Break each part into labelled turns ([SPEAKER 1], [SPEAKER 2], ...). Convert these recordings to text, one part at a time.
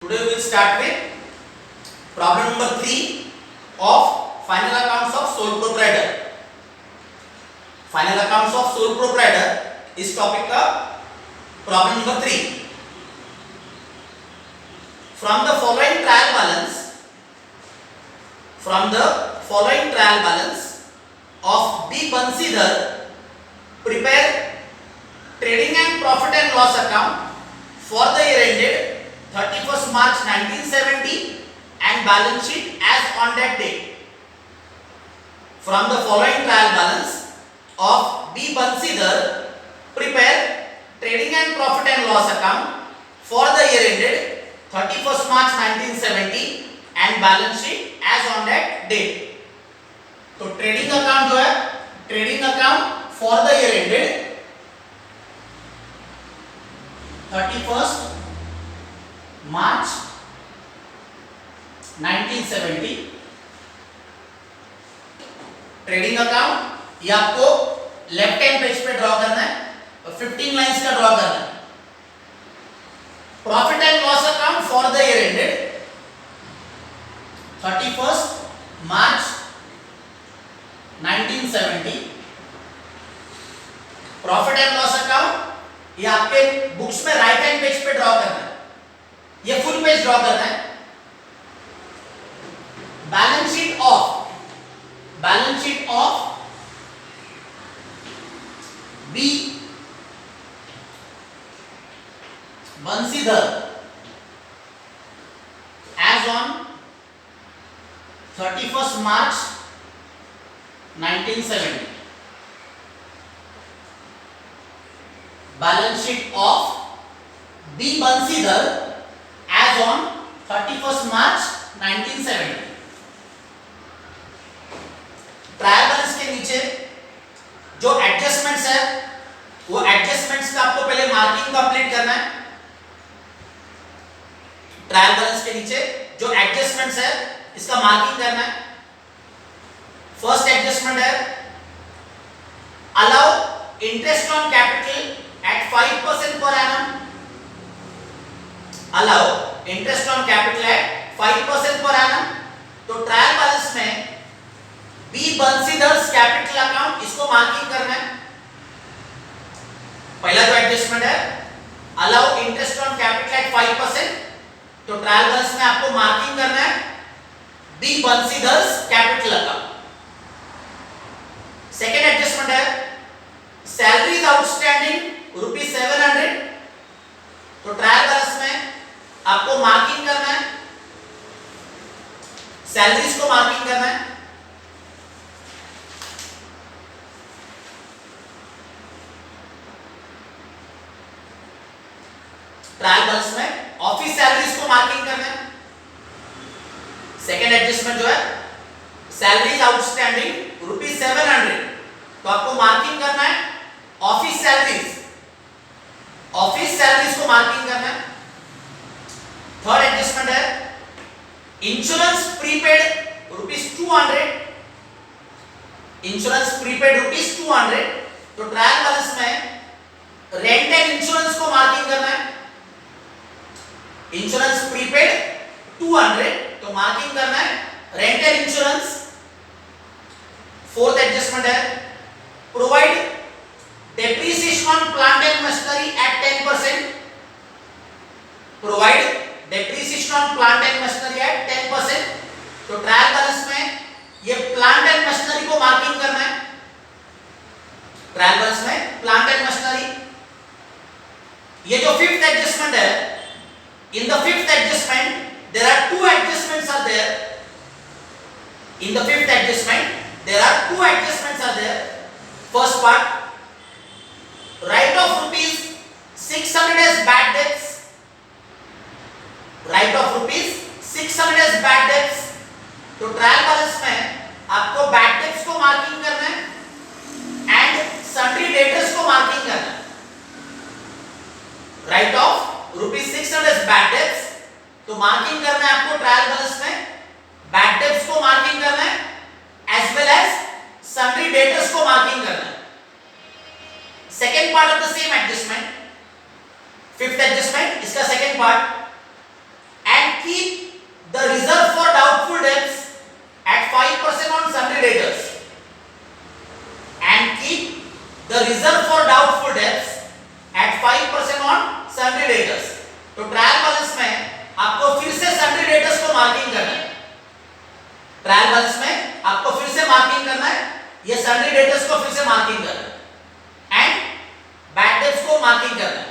[SPEAKER 1] Today we will start with problem number 3 of final accounts of sole proprietor. Final accounts of sole proprietor इस topic का problem number 3. From the following trial balance of B. Bansidhar, prepare trading and profit and loss account for the year ended 31st March 1970 and balance sheet as on that date. From the following trial balance of B. Bansidhar, prepare trading and profit and loss account for the year ended 31st March 1970 and balance sheet as on that date. तो trading account जो है, trading account for the year ended 31st March 1970, trading account ये आपको left hand page पे draw करना है, 15 lines का draw करना है. Profit and loss account for the year ended 31st March 1970. Profit and loss account ये आपके बुक्स में राइट हैंड पेज पे ड्रॉ करना है, ये फुल पेज ड्रॉ करना है. Balance sheet of B Bansidhar as on 31st March 1970. Balance sheet of B. Bansidhar as on 31st March 1970. Trial balance के नीचे जो एडजस्टमेंट्स है वो एडजस्टमेंट्स का आपको पहले मार्किंग कंप्लीट करना है. ट्रायल बैलेंस के नीचे जो एडजस्टमेंट्स है इसका मार्किंग करना है. फर्स्ट एडजस्टमेंट है allow interest on capital at 5% per annum. Allow interest on capital at 5% per annum. तो ट्रायल बैलेंस में बी बंसीधर्स कैपिटल अकाउंट इसको मार्किंग करना है. पहला जो एडजस्टमेंट है allow interest on capital at 5%, तो ट्रायल बैलेंस में आपको मार्किंग करना है B Bansidhar's capital account. Second adjustment है सैलरीज आउटस्टैंडिंग ₹700, तो ट्रायल बैलेंस में आपको मार्किंग करना है, सैलरीज को मार्किंग करना है. ट्रायल बैलेंस में ऑफिस सैलरीज को मार्किंग करना है. सेकेंड एडजस्टमेंट जो है सैलरीज आउटस्टैंडिंग ₹700, तो आपको मार्किंग करना है ऑफिस सैलरीज को मार्किंग करना है. थर्ड एडजस्टमेंट है इंश्योरेंस प्रीपेड ₹200, इंश्योरेंस प्रीपेड ₹200, तो ट्रायल बैलेंस में रेंट एंड इंश्योरेंस को मार्किंग करना है. इंश्योरेंस प्रीपेड 200, तो मार्किंग करना है rent and insurance. Fourth adjustment है provide depreciation on plant and machinery at 10%. Provide depreciation on plant and machinery at 10%, तो ट्रायल बैलेंस में ये प्लांट एंड मशीनरी को मार्किंग करना है. ट्रायल बैलेंस में प्लांट एंड मशीनरी. ये जो फिफ्थ एडजस्टमेंट है, in the fifth adjustment there are two adjustments are there. In the fifth adjustment there are two adjustments are there. First part, write off ₹600 as bad debts. Write off ₹600 as bad debts. तो trial balance में आपको bad debts को marking करना है and sundry debtors को marking करना है. Write off ₹600 as bad debts, तो मार्किंग करना है आपको ट्रायल बैलेंस में बैड डेब्ट्स को मार्किंग करना है as well as sundry debtors को मार्किंग करना है. Second part of the same adjustment, fifth adjustment, इसका second part, and keep the reserve for doubtful debts at 5% on sundry debtors, and keep the reserve for doubtful debts at 5% on sundry debtors. तो trial balance में आपको फिर से sundry debtors को marking करना है। Trial balance में आपको फिर से मार्किंग करना है, ये सन्ड्री डेटर्स को फिर से मार्किंग करना है एंड बैड डेट्स को मार्किंग करना है।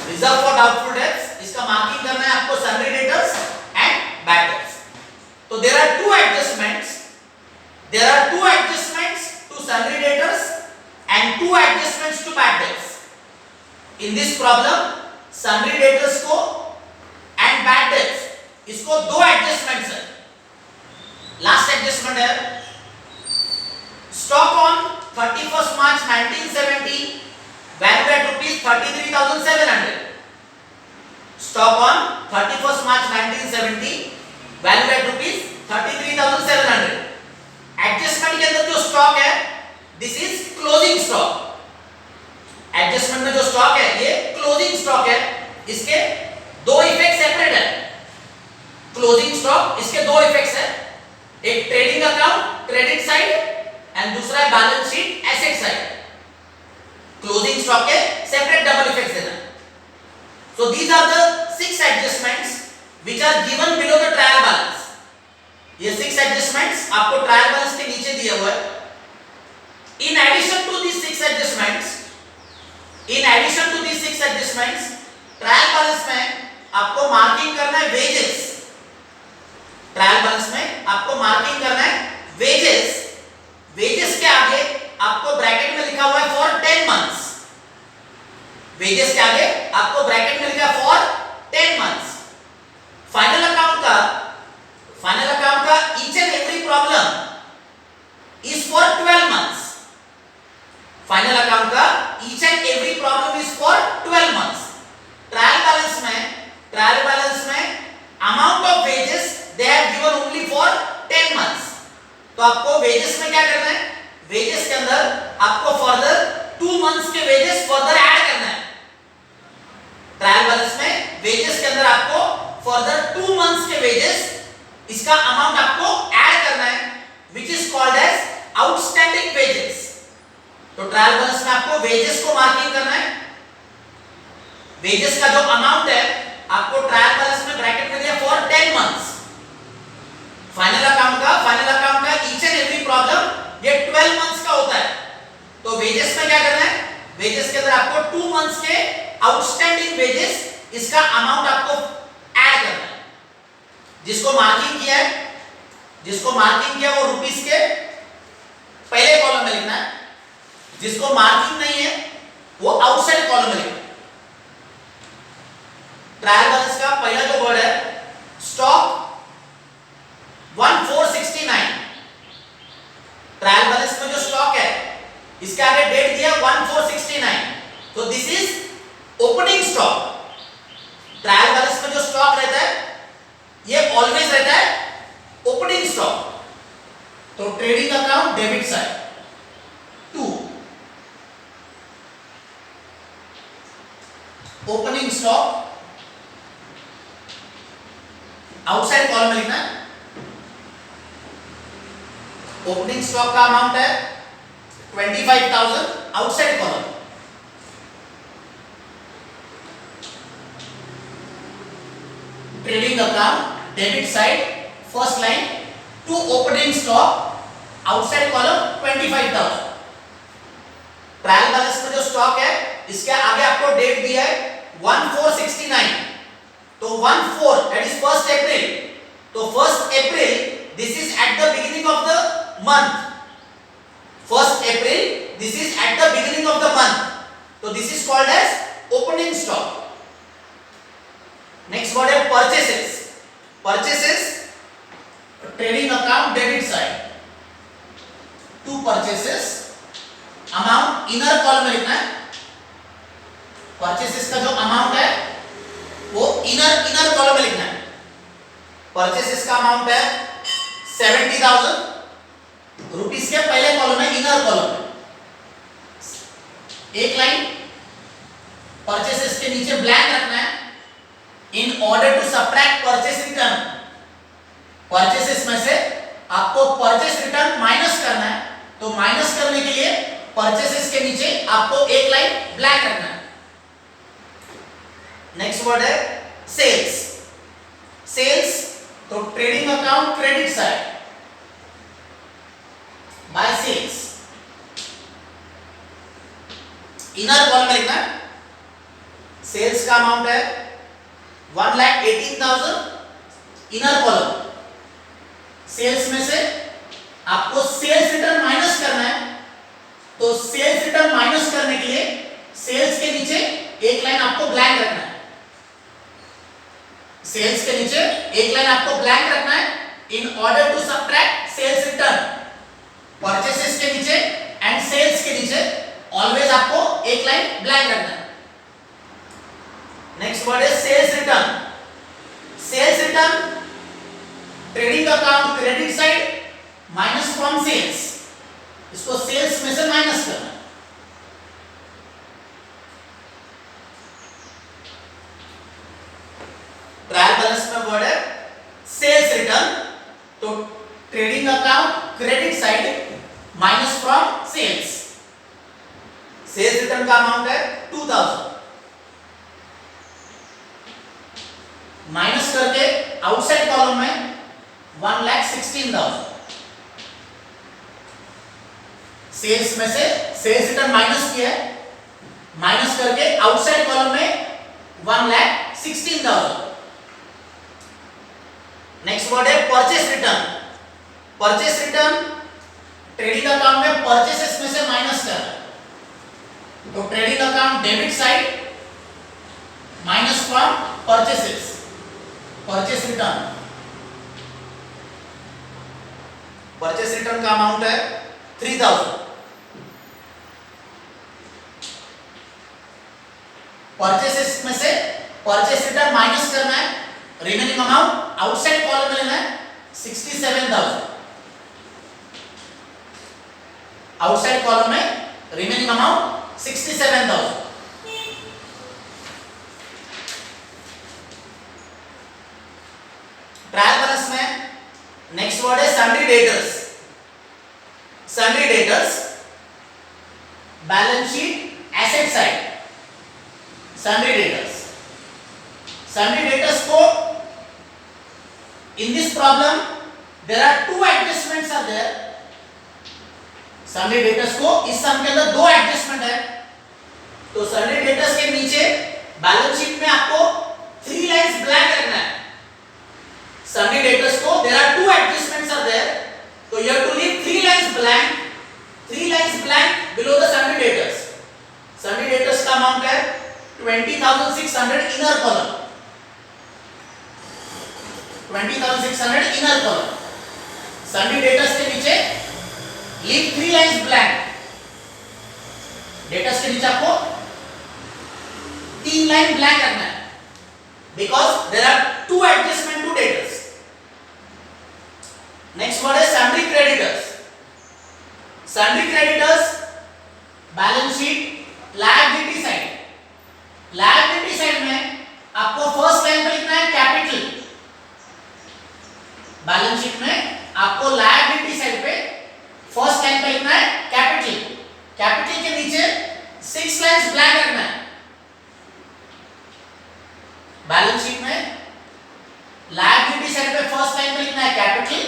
[SPEAKER 1] रिजर्व फॉर डाउटफुल डेट्स इसका मार्किंग करना है आपको sundry debtors and bad debts. तो there are two adjustments to sundry debtors and two adjustments to bad debts. In this problem, sundry debtors को and bad debts इसको दो adjustments है। Last adjustment है stock on 31st March 1970 value at ₹33,700। Stock on 31st March 1970 value at ₹33,700। Adjustment के अंदर जो stock है this is closing stock. Adjustment में जो स्टॉक है ये क्लोजिंग स्टॉक है, इसके दो इफेक्ट सेपरेट है। क्लोजिंग स्टॉक इसके दो इफेक्ट्स है, एक trading account credit side and दूसरा है balance sheet asset side. Closing stock के सेपरेट डबल इफेक्ट्स है। So these are the 6 adjustments which are given below the trial balance. ये 6 एडजस्टमेंट्स आपको ट्रायल बैलेंस के नीचे दिया हुआ है। In addition to these 6 adjustments, trial balance में आपको मार्किंग करना है वेजेस। ट्रायल बैलेंस में आपको मार्किंग करना है वेजेस। वेजेस के आगे आपको ब्रैकेट में लिखा हुआ है फॉर 10 मंथ्स। वेजेस के आगे आपको ब्रैकेट में लिखा है फॉर 10 मंथ्स। फाइनल अकाउंट का each and every problem is for 12 months. Final account का each and every problem is for 12 months. Trial balance में amount of wages they have given only for 10 months. तो आपको wages में क्या करना है, wages के अंदर आपको फर्दर 2 मंथ्स के वेजेस फर्दर ऐड करना है। ट्रायल बैलेंस में वेजेस के अंदर आपको फर्दर 2 मंथ्स के वेजेस इसका अमाउंट आपको ऐड करना है which is called as outstanding wages. तो ट्रायल बैलेंस में आपको वेजेस को मार्किंग करना है। वेजेस का जो अमाउंट है आपको ट्रायल बैलेंस में ब्रैकेट में दिया फॉर 10 मंथ्स। फाइनल अकाउंट का ईच एंड एवरी प्रॉब्लम ये 12 मंथ्स का होता है। तो वेजेस में क्या करना है, वेजेस के अंदर आपको 2 मंथ्स के आउटस्टैंडिंग वेजेस इसका अमाउंट आपको ऐड करना है। जिसको मार्किंग किया वो रुपीस के पहले कॉलम में लिखना है, जिसको मार्किंग नहीं है वो आउटसाइड कॉलम में लिखना है। ट्रायल बैलेंस का पहला जो वर्ड है स्टॉक 1469। ट्रायल बैलेंस में जो स्टॉक है इसके आगे डेट दिया 1469, तो this is opening stock. Trial balance में जो स्टॉक रहता है ये ऑलवेज रहता है ओपनिंग स्टॉक। तो trading account debit side 2, opening stock outside column में लिखना है। ओपनिंग स्टॉक का अमाउंट है 25,000 outside column. Trading account debit side first line to opening stock outside column 25,000। Trial balance में जो स्टॉक है इसके आगे आपको डेट दिया है 1469, तो 14 दैट इज 1st April। तो 1st April this is at the beginning of the month. 1st April this is at the beginning of the month, तो this is called as opening stock. Next word है purchases trading account debit side to purchases amount inner column में लिखना है। Purchases का जो amount है वो inner column में लिखना है। परचेसेस का अमाउंट है 70,000 रुपीस के पहले कॉलम में इनर कॉलम में एक लाइन परचेसेस के नीचे ब्लैंक रखना है in order to subtract purchase return, purchases में से आपको परचेस रिटर्न माइनस करना है, तो माइनस करने के लिए परचेसेस के नीचे आपको एक लाइन ब्लैंक रखना है। नेक्स्ट वर्ड है सेल्स। सेल्स तो trading account credit side by sales, inner column में लिखना है सेल्स का अमाउंट है 1,18,000, इनर कॉलम सेल्स में से आपको सेल्स रिटर्न माइनस करना है, तो सेल्स रिटर्न माइनस करने के लिए सेल्स के नीचे एक लाइन आपको ब्लैंक रखना है, सेल्स के नीचे एक लाइन आपको ब्लैंक रखना है। In order to subtract sales return, purchases के नीचे एंड सेल्स के नीचे ऑलवेज आपको एक लाइन ब्लैंक रखना है। नेक्स्ट वर्ड है sales return. Sales return trading account credit side minus from sales, इसको सेल्स में से माइनस करना है। ट्रायल बैलेंस में वर्ड है सेल्स रिटर्न, तो trading account credit side minus from sales, sales return का अमाउंट है 2,000, माइनस करके आउटसाइड कॉलम में 1,16,000, सेल्स में से सेल्स रिटर्न माइनस किया है, माइनस करके आउटसाइड कॉलम में 1,16,000। नेक्स्ट वर्ड है purchase return. Purchase return trading account में परचेसेस में से माइनस करना, तो trading account debit side minus from purchases, purchase return, purchase return का अमाउंट है 3,000, परचेसेस में से परचेस रिटर्न माइनस करना है, रिमेनिंग अमाउंट आउटसाइड कॉलम में लेना है 67,000, आउटसाइड कॉलम में रिमेनिंग अमाउंट 67,000। ट्रायल बैलेंस में नेक्स्ट वर्ड है sundry debtors. Sundry debtors balance sheet asset side, sundry debtors, sundry debtors को in this problem there are two adjustments are there, sundry debtors को इस सम के अंदर दो adjustment है, तो सन्ड्री डेटर्स के नीचे बैलेंस शीट में आपको 3 लाइंस ब्लैंक रखना है। सन्ड्री डेटर्स को there are two adjustments are there, so you have to leave 3 lines blank, 3 lines blank below the sundry debtors. Sundry debtors का अमाउंट है 20,600 inner column, 20,600 inner column. Sundry debtors के नीचे leave 3 lines blank, debtors के नीचे आपको 3 line blank रखना है, because there are 2 adjustment to debtors. Next word है sundry creditors. Sundry creditors balance sheet liability side, liability side में आपको फर्स्ट लाइन पे लिखना है कैपिटल, बैलेंस शीट में आपको लायबिलिटी साइड पे फर्स्ट लाइन पे लिखना है कैपिटल, कैपिटल के नीचे 6 लाइंस ब्लैंक रखना है। बैलेंस शीट में लायबिलिटी साइड पे फर्स्ट लाइन पे लिखना है capital,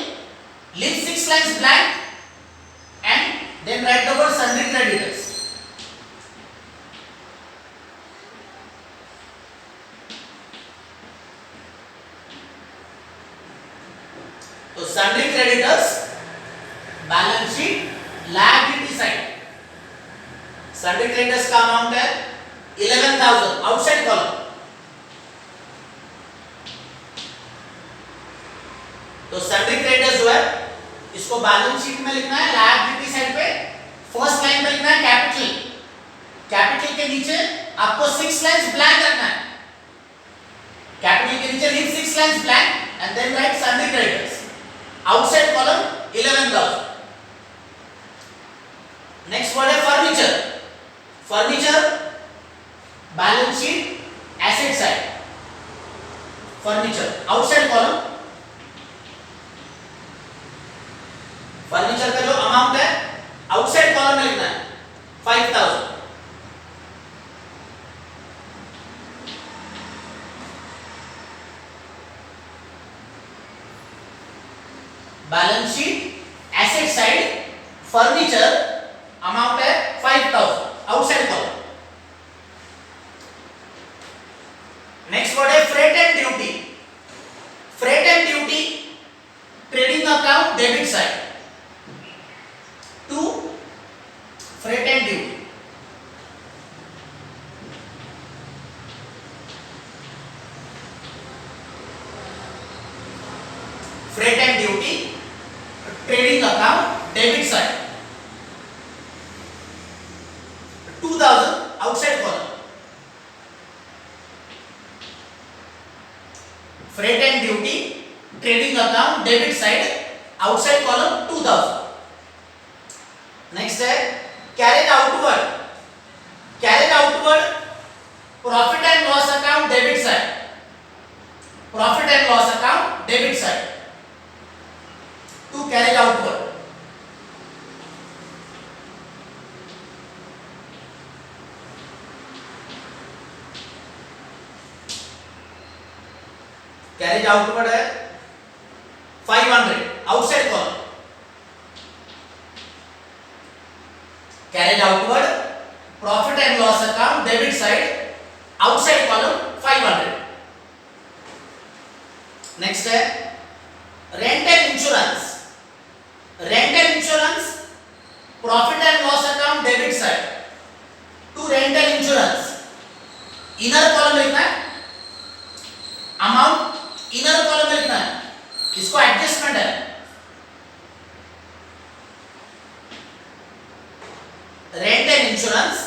[SPEAKER 1] leave 6 lines blank and then write the word sundry creditors. तो sundry creditors balance sheet liability side, sundry creditors का अमाउंट है 11,000 आउटसाइड कॉलम, तो सन्ड्री क्रेडिटर्स जो है इसको बैलेंस शीट में लिखना है लायबिलिटी साइड पे, फर्स्ट लाइन पे लिखना है कैपिटल, कैपिटल के नीचे आपको 6 लाइंस ब्लैंक रखना है, कैपिटल के नीचे leave 6 lines blank and then write sundry creditors, outside column 11,000। Next word है furniture. Furniture balance sheet asset side, furniture outside column, furniture का जो अमाउंट है आउटसाइड कॉलम में लिखना है 5000। Balance sheet asset side furniture amount है 5000 outside column. Next word है freight and duty. Freight and duty trading account debit side to freight and duty. Freight and duty trading account debit side 2000 outside column. Freight and duty trading account debit side outside column 2000। Next है carriage outward. Carriage outward profit and loss account debit side, profit and loss account debit side to carriage outward. Carriage outward है 500 outside column. Carriage outward profit and loss account debit side outside column 500। Next है rental insurance. Rental insurance profit and loss account debit side to rental insurance. Inner column लिखना है amount, inner column में लिखना है, इसको adjustment है। Rental insurance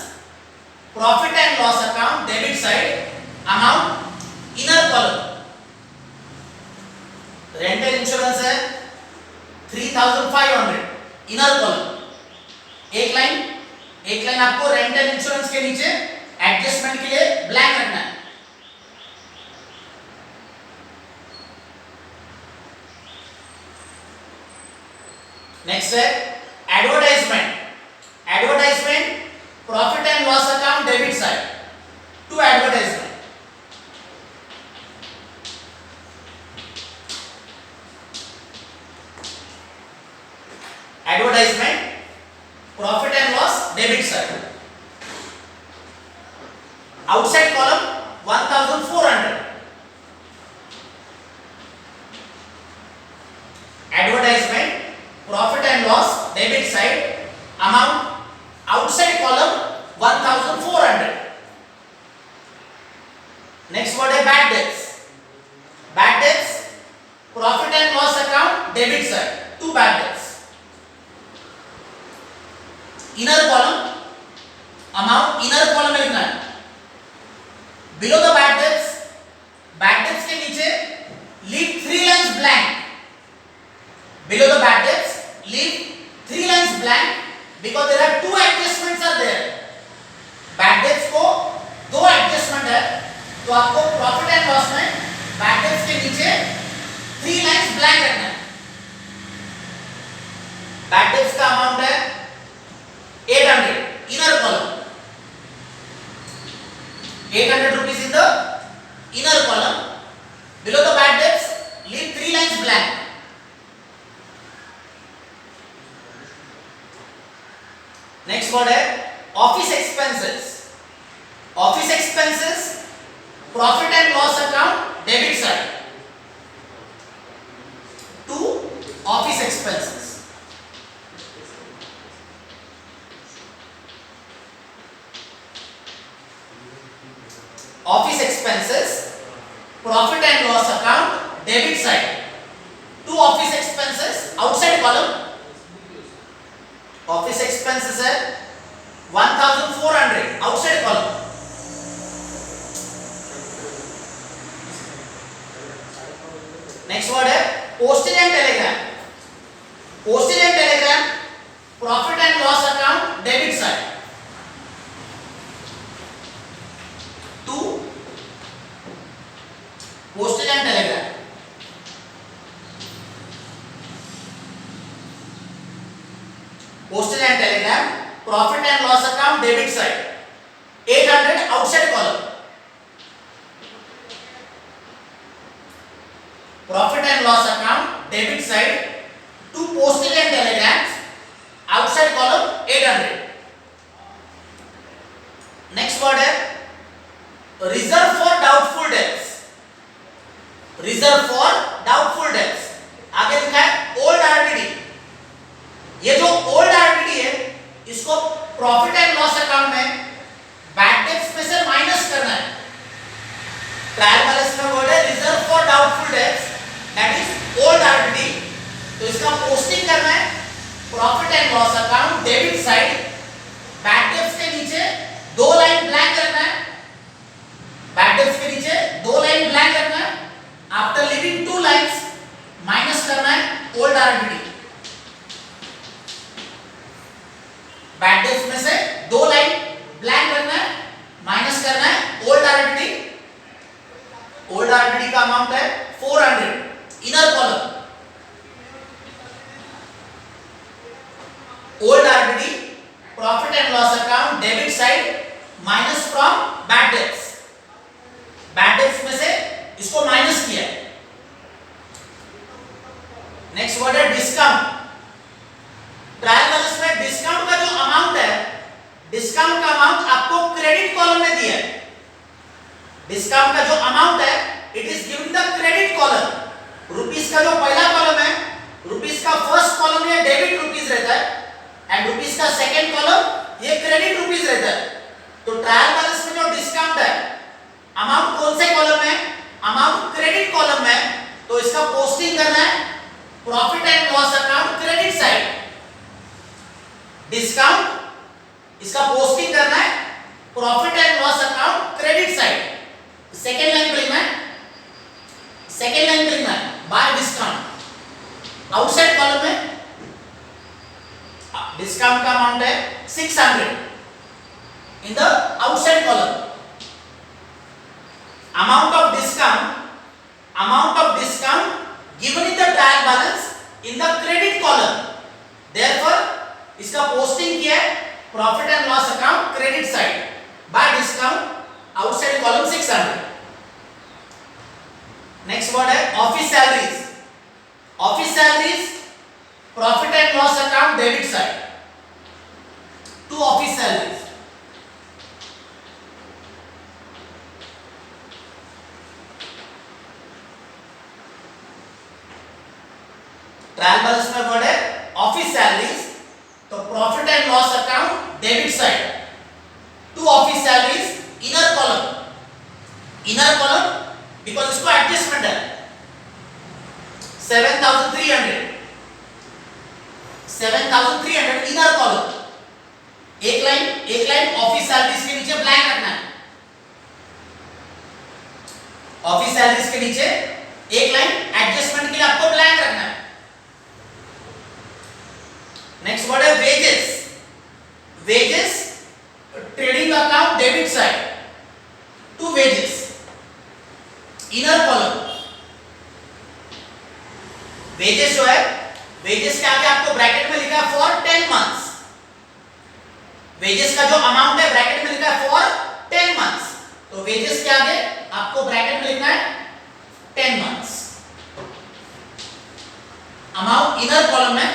[SPEAKER 1] profit and loss account debit side amount inner column. Rental insurance है 3500 inner column. एक line आपको रेंटल इंश्योरेंस के नीचे एडजस्टमेंट के लिए ब्लैंक रखना है। नेक्स्ट है advertisement. Advertisement profit and loss account debit side to advertisement. Advertisement profit and loss debit side outside column 1400। Advertisement profit and loss debit side amount outside column 1400। Next word है bad debts. Bad debts profit and loss account debit side to bad debts. Inner column amount inner column में लिखना है। Below the bad debts के नीचे leave 3 lines blank. Below the bad debts, leave 3 lines blank because there are 2 adjustments are there. Bad debts को 2 adjustment है, तो आपको profit and loss में बैड डेट्स के नीचे 3 लाइंस ब्लैंक रखना है। बैड डेट्स का अमाउंट है 800 inner column. 800 rupees in the inner column. Below the bad debts, leave 3 lines blank. Next word है office expenses. Office expenses profit and loss account debit side to office expenses. Office expenses profit and loss account debit side to office expenses outside column. Office expenses है 1400 outside column. Next word है postage and telegram. Postage and telegram profit and loss account debit side to postage and telegram, postage and telegram, profit and loss account debit side 800 outside column, profit and loss account debit side to postage and telegrams outside column 800. next word है reserve for doubtful debts, reserve for doubtful debts, आगे लिखा है old RTD, ये जो old RTD है इसको profit and loss account में bad debts में से माइनस करना है। ट्रायल बैलेंस में वर्ड है reserve for doubtful dates, that is old RTD, तो इसका पोस्टिंग करना है profit and loss account debit side, bad debts के नीचे दो लाइन ब्लैंक रखना है, बैड डेट्स के नीचे दो लाइन ब्लैंक रखना है, after leaving two lines minus करना है ओल्ड आरटीडी, बैड डेट्स में से दो लाइन ब्लैंक रखना है, माइनस करना है ओल्ड आरटीडी, ओल्ड आरटीडी का अमाउंट है 400, inner column old RTD profit and loss account debit side minus from bad debts, bad dates में से इसको माइनस किया। नेक्स्ट वर्ड है डिस्काउंट, ट्रायल बैलेंस में डिस्काउंट का जो अमाउंट है, डिस्काउंट का अमाउंट आपको क्रेडिट कॉलम में दिया है, डिस्काउंट का जो अमाउंट है it is given the credit column, rupees का जो पहला कॉलम है, रुपीस का फर्स्ट कॉलम ये डेबिट रुपीस रहता है एंड रुपीस का सेकंड कॉलम ये क्रेडिट रुपीस रहता है। तो ट्रायल बैलेंस में जो डिस्काउंट है अमाउंट कौन से कॉलम में, अमाउंट क्रेडिट कॉलम में, तो इसका पोस्टिंग करना है profit and loss account credit side, discount इसका पोस्टिंग करना है profit and loss account credit side, second line पे लिखना है, सेकेंड लाइन पे लिखना है बाय डिस्काउंट, आउटसाइड कॉलम में डिस्काउंट का अमाउंट है 600 in the outside column, amount of discount given in the trial balance in the credit column, therefore इसका पोस्टिंग किया है profit and loss account credit side bye discount outside column 600। Next word है office salaries, office salaries profit and loss account debit side to office salaries, trial balance में word है office salaries, तो profit and loss account debit side to office salaries inner column, inner column because इसको adjustment है 7,300 inner column, एक line office salaries के नीचे blank रखना है, ऑफिस सैलरीज के नीचे एक लाइन एडजस्टमेंट के लिए आपको ब्लैंक रखना है। नेक्स्ट वर्ड है wages, wages trading account debit side to wages inner column, wages जो है वेजेस के आगे आपको ब्रैकेट में लिखा है फॉर 10 मंथ्स, वेजेस का जो अमाउंट है ब्रैकेट में लिखा है फॉर 10 मंथ्स, तो वेजेस के आगे आपको ब्रैकेट में लिखना है 10 मंथ्स, अमाउंट इनर कॉलम में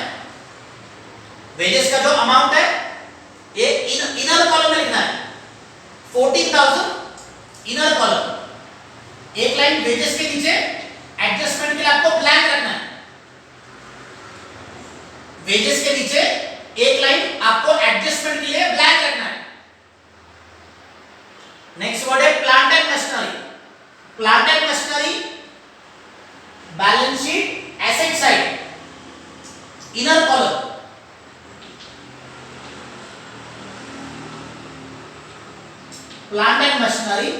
[SPEAKER 1] वेजेस का जो अमाउंट है ये इनर कॉलम में लिखना है 14,000 इनर कॉलम, एक लाइन वेजेस के नीचे एडजस्टमेंट के लिए आपको ब्लैंक रखना है, वेजेस के नीचे एक लाइन आपको एडजस्टमेंट के लिए ब्लैंक रखना है। नेक्स्ट वर्ड है plant and machinery, plant and machinery balance sheet asset side inner column, plant and machinery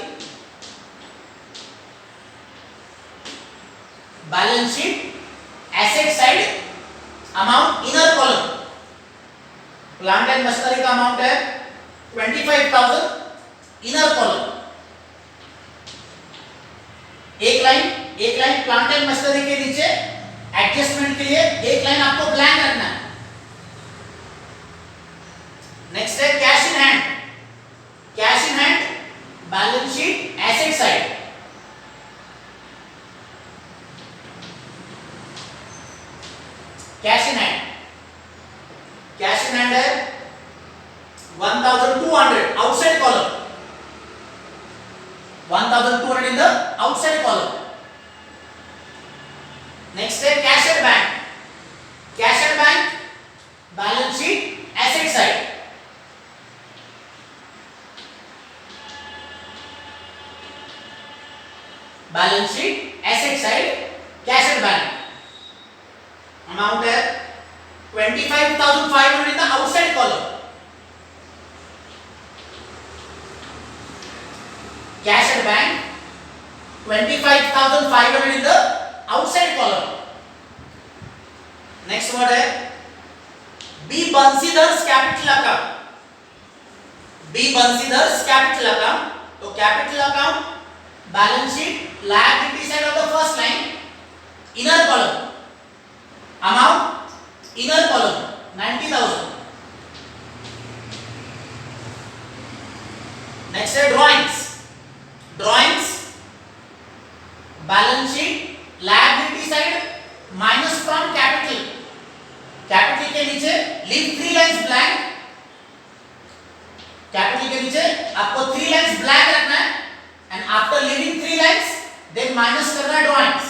[SPEAKER 1] balance sheet asset side amount inner column, plant and machinery का अमाउंट है 25,000 inner column, एक line plant and machinery के नीचे adjustment के लिए एक line आपको blank रखना है। नेक्स्ट है cash in hand. Cash in hand balance sheet asset side. Cash in hand, cash in hand है 1200 outside column, 1200 in the outside column. Next है cash at bank. Cash at bank balance sheet asset side. Balance sheet asset side cash at bank. Amount है 25,500 in the outside column. Cash at bank 25,500 in the outside column. Next word है B Bansidhar's capital account. B Bansidhar's capital account. तो capital account balance sheet liability side of the first line inner column. Amount inner column 90,000. Next है drawings. Drawings balance sheet liability side minus from capital. Capital के नीचे leave 3 lines blank. Capital के नीचे आपको 3 lines blank रखना है and after leaving 3 lines then minus करना है drawings.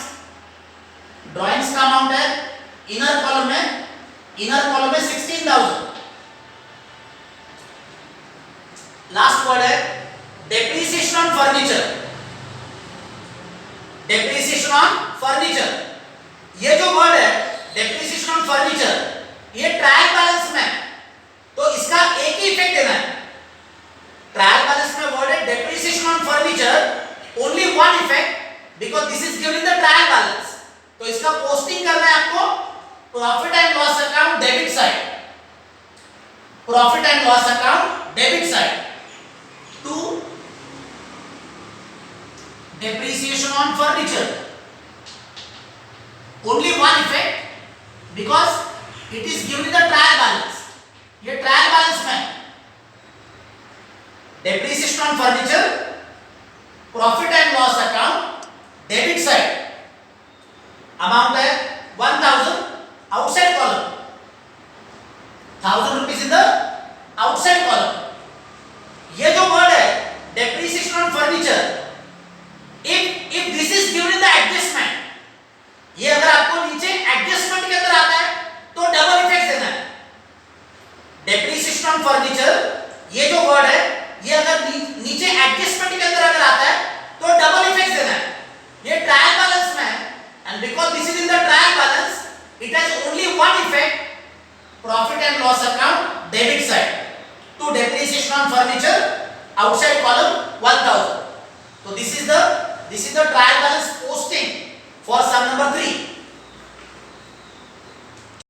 [SPEAKER 1] Drawings का amount है inner column में 16,000. Last word है depreciation on furniture. Depreciation on furniture. ये जो वर्ड है depreciation on furniture ये ट्रायल बैलेंस में, तो इसका एक ही इफेक्ट देना है। ट्रायल बैलेंस में वर्ड है depreciation on furniture, only one effect because this is given in the trial balance. तो इसका पोस्टिंग करना है आपको profit and loss account debit side. Profit and loss account debit side to depreciation on furniture. Only one effect because it is given in the trial balance. ये trial balance में depreciation on furniture profit and loss account debit side amount है 1,000 outside column, 1,000 rupees in the outside column. ये जो word है depreciation on furniture, if this is given in the adjustment, ये अगर आपको नीचे adjustment के अंदर आता है तो डबल इफेक्ट देना है. depreciation on furniture ये जो वर्ड है ये अगर नीचे adjustment के अंदर अगर आता है तो डबल इफेक्ट देना है. ये ट्रायल बैलेंस में है and because this is in the trial balance it has only one effect, profit and loss account debit side to depreciation on furniture outside column 1,000. So this is the trial balance posting for sum number 3.